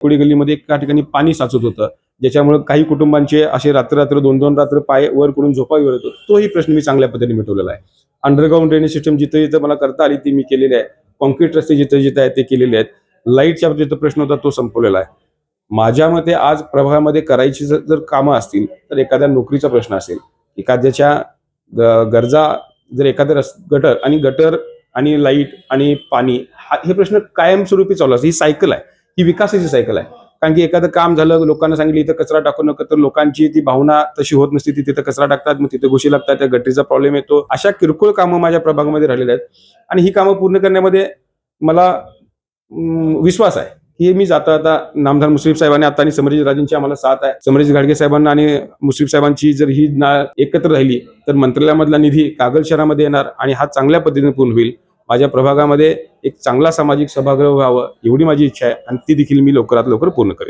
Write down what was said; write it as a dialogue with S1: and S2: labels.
S1: कुडी गल्लीमध्ये एका ठिकाणी पाणी साचत होतं, ज्याच्यामुळे काही कुटुंबांचे असे रात्र 2-2 रात्र पाय वर करून झोपावी लागत होतं. तोही प्रश्न मी चांगल्या पद्धतीने मिटवलेला आहे. अंडरग्राऊंड ड्रेनेज सिस्टम जिथं मला करता आली ती मी केलेली आहे. कॉन्क्रीट रस्ते जिथे आहेत ते केलेले आहेत. लाईटचा जिथं प्रश्न होता तो संपवलेला आहे. माझ्या मते आज प्रभागामध्ये करायची जर कामं असतील तर एखाद्या नोकरीचा प्रश्न असेल, एखाद्याच्या गरजा जर एखाद्या गटर आणि लाईट आणि पाणी हे प्रश्न कायमस्वरूपी चालू असतात. ही सायकल आहे, ही विकासाची सायकल आहे. कारण की एखादं काम झालं, लोकांना सांगितलं इथं कचरा टाकू नका, तर लोकांची ती भावना तशी होत नसती, ती तिथं कचरा टाकतात, मग तिथे घुशी लागतात, त्या गटरीचा प्रॉब्लेम येतो. अशा किरकोळ कामं माझ्या प्रभागामध्ये राहिलेल्या आहेत आणि ही कामं पूर्ण करण्यामध्ये मला विश्वास आहे की मी आता नामदार मुश्रीफ साहेबांनी आता आणि समरजित राजेंची आम्हाला साथ आहे. समरजित घाडगे साहेबांना आणि मुश्रीफ साहेबांची जर ही एकत्र राहिली तर मंत्रालयामधला निधी कागल शहरामध्ये येणार आणि हा चांगल्या पद्धतीने पूर्ण होईल. माझ्या प्रभागामध्ये एक चांगला सामाजिक सभागृह व्हावं एवढी माझी इच्छा आहे आणि ती देखील मी लवकरात लवकर पूर्ण करेन.